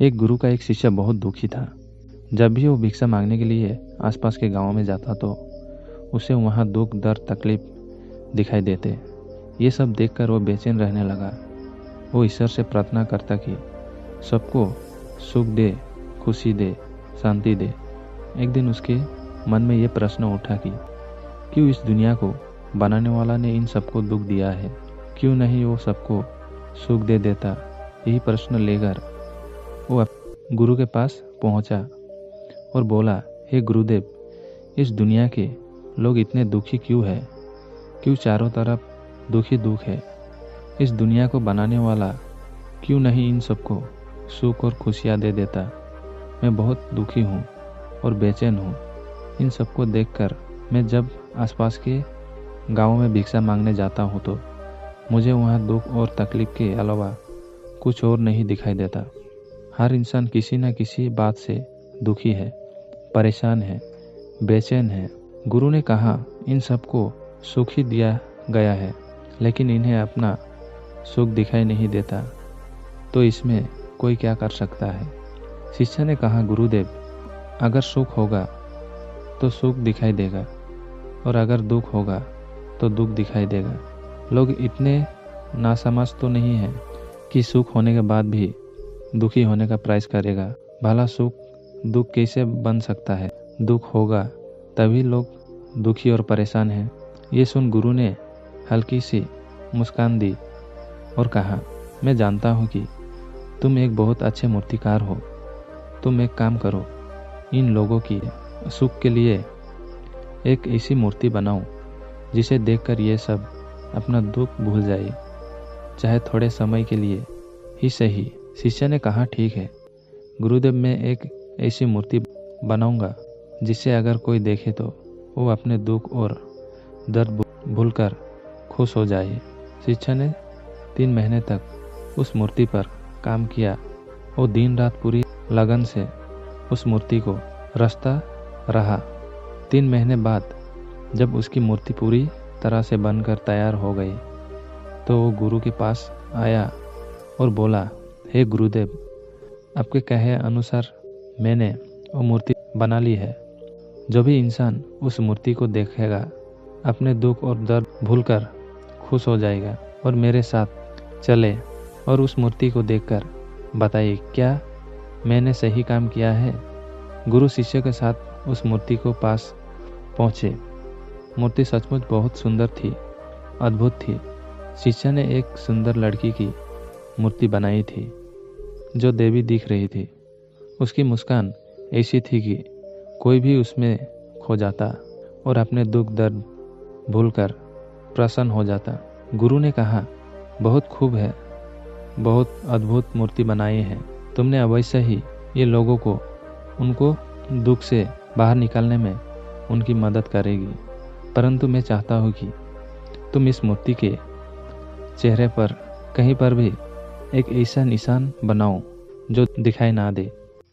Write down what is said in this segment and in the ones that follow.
एक गुरु का एक शिष्य बहुत दुखी था। जब भी वो भिक्षा मांगने के लिए आसपास के गांव में जाता तो उसे वहां दुख दर्द तकलीफ दिखाई देते। ये सब देखकर वो बेचैन रहने लगा। वो ईश्वर से प्रार्थना करता कि सबको सुख दे, खुशी दे, शांति दे। एक दिन उसके मन में ये प्रश्न उठा कि क्यों इस दुनिया को बनाने वाला ने इन सबको दुख दिया है, क्यों नहीं वो सबको सुख दे देता। यही प्रश्न लेकर वो गुरु के पास पहुंचा और बोला, हे गुरुदेव, इस दुनिया के लोग इतने दुखी क्यों है? क्यों चारों तरफ दुखी दुख है? इस दुनिया को बनाने वाला क्यों नहीं इन सबको सुख और खुशियाँ दे देता? मैं बहुत दुखी हूँ और बेचैन हूँ। इन सबको देखकर मैं जब आसपास के गाँव में भिक्षा मांगने जाता हूँ तो मुझे वहाँ दुख और तकलीफ के अलावा कुछ और नहीं दिखाई देता। हर इंसान किसी न किसी बात से दुखी है, परेशान है, बेचैन है। गुरु ने कहा, इन सबको सुख ही दिया गया है, लेकिन इन्हें अपना सुख दिखाई नहीं देता, तो इसमें कोई क्या कर सकता है? शिष्य ने कहा, गुरुदेव, अगर सुख होगा तो सुख दिखाई देगा और अगर दुख होगा तो दुख दिखाई देगा। लोग इतने नासमझ तो नहीं हैं कि सुख होने के बाद भी दुखी होने का प्रयास करेगा। भला सुख दुख कैसे बन सकता है? दुख होगा तभी लोग दुखी और परेशान हैं। ये सुन गुरु ने हल्की सी मुस्कान दी और कहा, मैं जानता हूँ कि तुम एक बहुत अच्छे मूर्तिकार हो। तुम एक काम करो, इन लोगों की सुख के लिए एक ऐसी मूर्ति बनाओ जिसे देखकर ये सब अपना दुख भूल जाए, चाहे थोड़े समय के लिए ही सही। शिष्य ने कहा, ठीक है गुरुदेव, मैं एक ऐसी मूर्ति बनाऊंगा जिसे अगर कोई देखे तो वो अपने दुख और दर्द भूलकर खुश हो जाए। शिष्य ने 3 महीने तक उस मूर्ति पर काम किया और दिन रात पूरी लगन से उस मूर्ति को रचता रहा। 3 महीने बाद जब उसकी मूर्ति पूरी तरह से बनकर तैयार हो गई तो वो गुरु के पास आया और बोला, हे गुरुदेव, आपके कहे अनुसार मैंने वो मूर्ति बना ली है। जो भी इंसान उस मूर्ति को देखेगा अपने दुख और दर्द भूलकर खुश हो जाएगा और मेरे साथ चले और उस मूर्ति को देखकर बताइए क्या मैंने सही काम किया है। गुरु शिष्य के साथ उस मूर्ति को पास पहुँचे। मूर्ति सचमुच बहुत सुंदर थी, अद्भुत थी। शिष्य ने एक सुंदर लड़की की मूर्ति बनाई थी जो देवी दिख रही थी। उसकी मुस्कान ऐसी थी कि कोई भी उसमें खो जाता और अपने दुख दर्द भूलकर प्रसन्न हो जाता। गुरु ने कहा, बहुत खूब है, बहुत अद्भुत मूर्ति बनाई है। तुमने अवश्य ही ये लोगों को उनको दुख से बाहर निकालने में उनकी मदद करेगी, परंतु मैं चाहता हूँ कि तुम इस मूर्ति के चेहरे पर कहीं पर भी एक ऐसा निशान बनाओ जो दिखाई ना दे।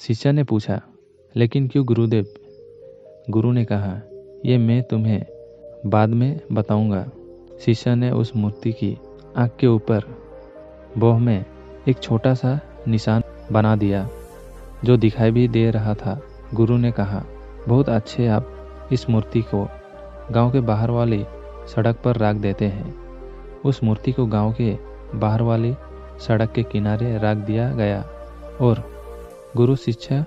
शिष्य ने पूछा, लेकिन क्यों गुरुदेव? गुरु ने कहा, ये मैं तुम्हें बाद में बताऊंगा। शिष्य ने उस मूर्ति की आँख के ऊपर भौं में एक छोटा सा निशान बना दिया जो दिखाई भी दे रहा था। गुरु ने कहा, बहुत अच्छे, आप इस मूर्ति को गांव के बाहर वाली सड़क पर रख देते हैं। उस मूर्ति को गांव के बाहर वाली सड़क के किनारे रख दिया गया और गुरु शिष्य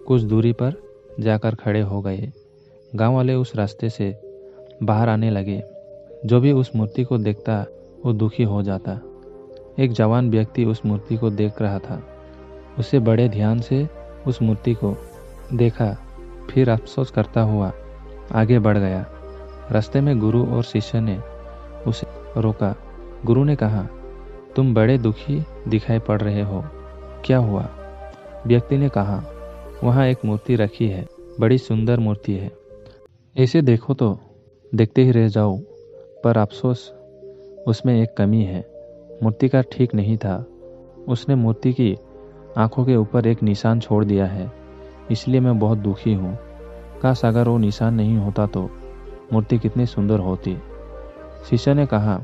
कुछ दूरी पर जाकर खड़े हो गए। गांव वाले उस रास्ते से बाहर आने लगे। जो भी उस मूर्ति को देखता वो दुखी हो जाता। एक जवान व्यक्ति उस मूर्ति को देख रहा था। उसे बड़े ध्यान से उस मूर्ति को देखा, फिर अफसोस करता हुआ आगे बढ़ गया। रास्ते में गुरु और शिष्य ने उसे रोका। गुरु ने कहा, तुम बड़े दुखी दिखाई पड़ रहे हो, क्या हुआ? व्यक्ति ने कहा, वहाँ एक मूर्ति रखी है, बड़ी सुंदर मूर्ति है। ऐसे देखो तो देखते ही रह जाओ, पर अफसोस उसमें एक कमी है। मूर्तिकार ठीक नहीं था। उसने मूर्ति की आंखों के ऊपर एक निशान छोड़ दिया है, इसलिए मैं बहुत दुखी हूँ। काश अगर वो निशान नहीं होता तो मूर्ति कितनी सुंदर होती। शिष्य ने कहा,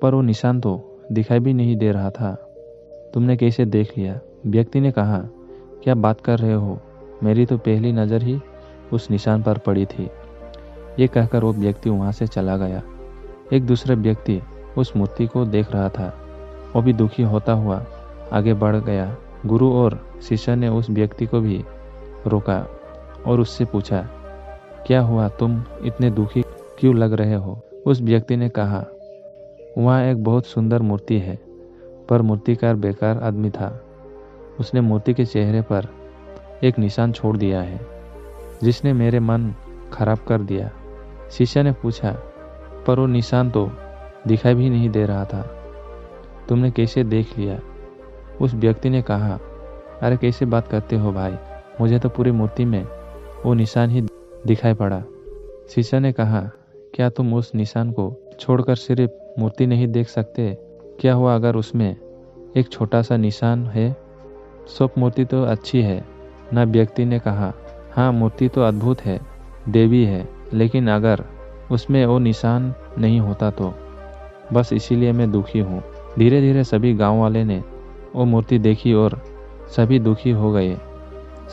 पर वो निशान तो दिखाई भी नहीं दे रहा था, तुमने कैसे देख लिया? व्यक्ति ने कहा, क्या बात कर रहे हो, मेरी तो पहली नज़र ही उस निशान पर पड़ी थी। ये कहकर वो व्यक्ति वहाँ से चला गया। एक दूसरा व्यक्ति उस मूर्ति को देख रहा था। वो भी दुखी होता हुआ आगे बढ़ गया। गुरु और शिष्य ने उस व्यक्ति को भी रोका और उससे पूछा, क्या हुआ, तुम इतने दुखी क्यों लग रहे हो? उस व्यक्ति ने कहा, वहाँ एक बहुत सुंदर मूर्ति है, पर मूर्तिकार बेकार आदमी था। उसने मूर्ति के चेहरे पर एक निशान छोड़ दिया है, जिसने मेरे मन खराब कर दिया। शिष्य ने पूछा, पर वो निशान तो दिखाई भी नहीं दे रहा था, तुमने कैसे देख लिया? उस व्यक्ति ने कहा, अरे कैसे बात करते हो भाई, मुझे तो पूरी मूर्ति में वो निशान ही दिखाई पड़ा। शिष्य ने कहा, क्या तुम उस निशान को छोड़कर सिर्फ मूर्ति नहीं देख सकते? क्या हुआ अगर उसमें एक छोटा सा निशान है? सब मूर्ति तो अच्छी है ना? व्यक्ति ने कहा, हाँ मूर्ति तो अद्भुत है, देवी है, लेकिन अगर उसमें वो निशान नहीं होता तो बस इसीलिए मैं दुखी हूँ। धीरे धीरे सभी गांव वाले ने वो मूर्ति देखी और सभी दुखी हो गए।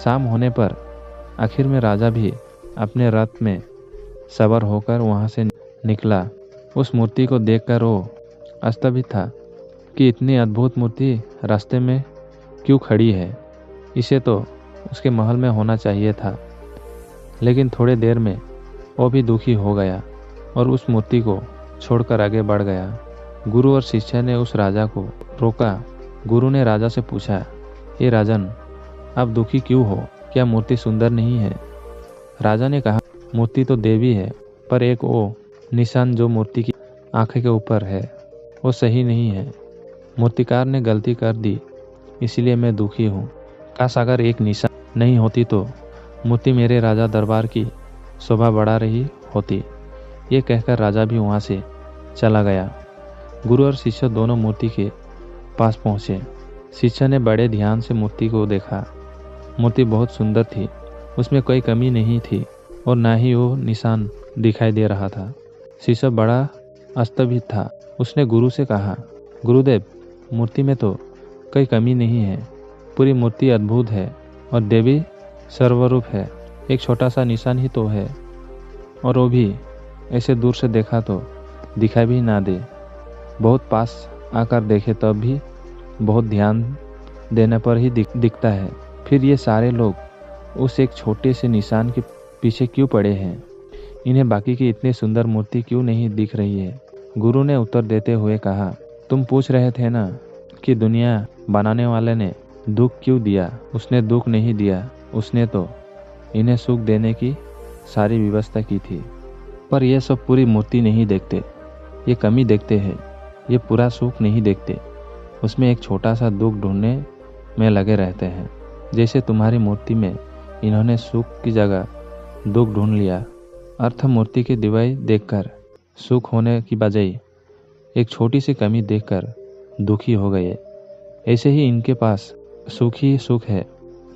शाम होने पर आखिर में राजा भी अपने रथ में सवार होकर वहाँ से निकला। उस मूर्ति को देखकर वो अस्तव्यस्त था कि इतनी अद्भुत मूर्ति रास्ते में क्यों खड़ी है। इसे तो उसके महल में होना चाहिए था। लेकिन थोड़ी देर में वो भी दुखी हो गया और उस मूर्ति को छोड़कर आगे बढ़ गया। गुरु और शिष्य ने उस राजा को रोका। गुरु ने राजा से पूछा, हे राजन, आप दुखी क्यों हो? क्या मूर्ति सुंदर नहीं है? राजा ने कहा, मूर्ति तो देवी है, पर एक वो निशान जो मूर्ति की आंखें के ऊपर है वो सही नहीं है। मूर्तिकार ने गलती कर दी, इसलिए मैं दुखी हूँ। काश अगर एक निशान नहीं होती तो मूर्ति मेरे राजा दरबार की शोभा बढ़ा रही होती। ये कहकर राजा भी वहाँ से चला गया। गुरु और शिष्य दोनों मूर्ति के पास पहुँचे। शिष्य ने बड़े ध्यान से मूर्ति को देखा। मूर्ति बहुत सुंदर थी, उसमें कोई कमी नहीं थी और ना ही वो निशान दिखाई दे रहा था। शिष्य बड़ा अस्तव्यस्त था। उसने गुरु से कहा, गुरुदेव, मूर्ति में तो कोई कमी नहीं है, पूरी मूर्ति अद्भुत है और देवी सर्वरूप है। एक छोटा सा निशान ही तो है, और वो भी ऐसे दूर से देखा तो दिखाई भी ना दे। बहुत पास आकर देखे तब भी बहुत ध्यान देने पर ही दिखता है। फिर ये सारे लोग उस एक छोटे से निशान के पीछे क्यों पड़े हैं? इन्हें बाकी की इतनी सुंदर मूर्ति क्यों नहीं दिख रही है? गुरु ने उत्तर देते हुए कहा, तुम पूछ रहे थे ना कि दुनिया बनाने वाले ने दुख क्यों दिया? उसने दुख नहीं दिया, उसने तो इन्हें सुख देने की सारी व्यवस्था की थी। पर यह सब पूरी मूर्ति नहीं देखते, ये कमी देखते हैं, ये पूरा सुख नहीं देखते। उसमें एक छोटा सा दुख ढूंढने में लगे रहते हैं। जैसे तुम्हारी मूर्ति में इन्होंने सुख की जगह दुख ढूंढ लिया। अर्थ मूर्ति की दिवाई देखकर सुख होने की बजाय एक छोटी सी कमी देखकर दुखी हो गए। ऐसे ही इनके पास सुख ही सुख है,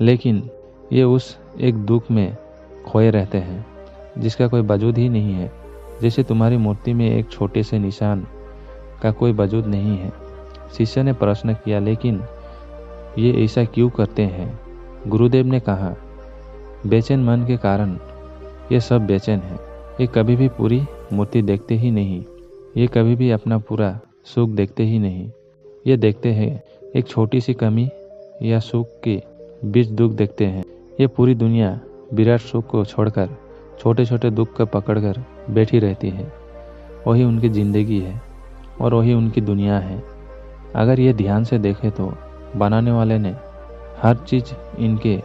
लेकिन ये उस एक दुख में खोए रहते हैं जिसका कोई वजूद ही नहीं है। जैसे तुम्हारी मूर्ति में एक छोटे से निशान का कोई वजूद नहीं है। शिष्य ने प्रश्न किया, लेकिन ये ऐसा क्यों करते हैं? गुरुदेव ने कहा, बेचैन मन के कारण ये सब बेचैन है। ये कभी भी पूरी मूर्ति देखते ही नहीं, ये कभी भी अपना पूरा सुख देखते ही नहीं। ये देखते हैं एक छोटी सी कमी या सुख के बीच दुख देखते हैं। ये पूरी दुनिया विराट सुख को छोड़कर छोटे छोटे दुख को पकड़कर बैठी रहती है। वही उनकी जिंदगी है और वही उनकी दुनिया है। अगर ये ध्यान से देखें तो बनाने वाले ने हर चीज़ इनके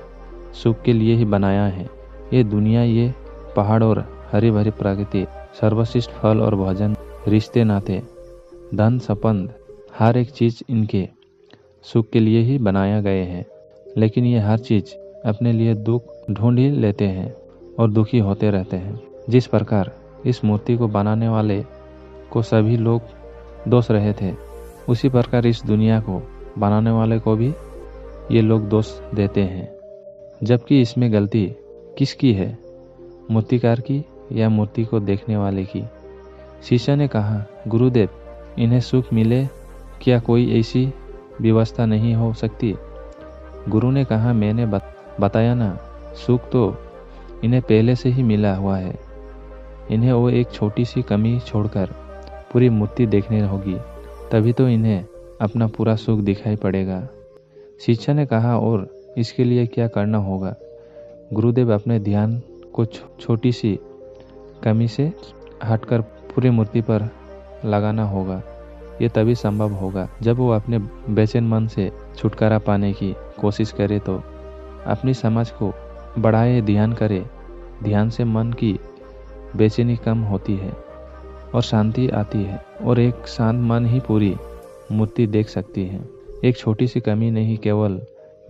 सुख के लिए ही बनाया है। ये दुनिया, ये पहाड़ और हरी भरी प्रकृति, सर्वश्रेष्ठ फल और भोजन, रिश्ते नाते, धन संपन्न, हर एक चीज़ इनके सुख के लिए ही बनाया गए हैं। लेकिन ये हर चीज़ अपने लिए दुख ढूंढ ही लेते हैं और दुखी होते रहते हैं। जिस प्रकार इस मूर्ति को बनाने वाले को सभी लोग दोष रहे थे, उसी प्रकार इस दुनिया को बनाने वाले को भी ये लोग दोष देते हैं। जबकि इसमें गलती किसकी है, मूर्तिकार की या मूर्ति को देखने वाले की? शिष्य ने कहा, गुरुदेव, इन्हें सुख मिले, क्या कोई ऐसी व्यवस्था नहीं हो सकती गुरु ने कहा, मैंने बताया ना, सुख तो इन्हें पहले से ही मिला हुआ है। इन्हें वो एक छोटी सी कमी छोड़कर पूरी मूर्ति देखनी होगी, तभी तो इन्हें अपना पूरा सुख दिखाई पड़ेगा। शिष्य ने कहा, और इसके लिए क्या करना होगा? गुरुदेव, अपने ध्यान को छोटी सी कमी से हटकर पूरी मूर्ति पर लगाना होगा। ये तभी संभव होगा जब वो अपने बेचैन मन से छुटकारा पाने की कोशिश करे, तो अपनी समझ को बढ़ाए, ध्यान करे। ध्यान से मन की बेचैनी कम होती है और शांति आती है, और एक शांत मन ही पूरी मूर्ति देख सकती है। एक छोटी सी कमी नहीं, केवल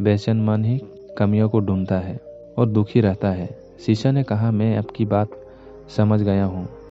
बेचैन मन ही कमियों को ढूंढता है और दुखी रहता है। शिष्य ने कहा, मैं आपकी बात समझ गया हूँ।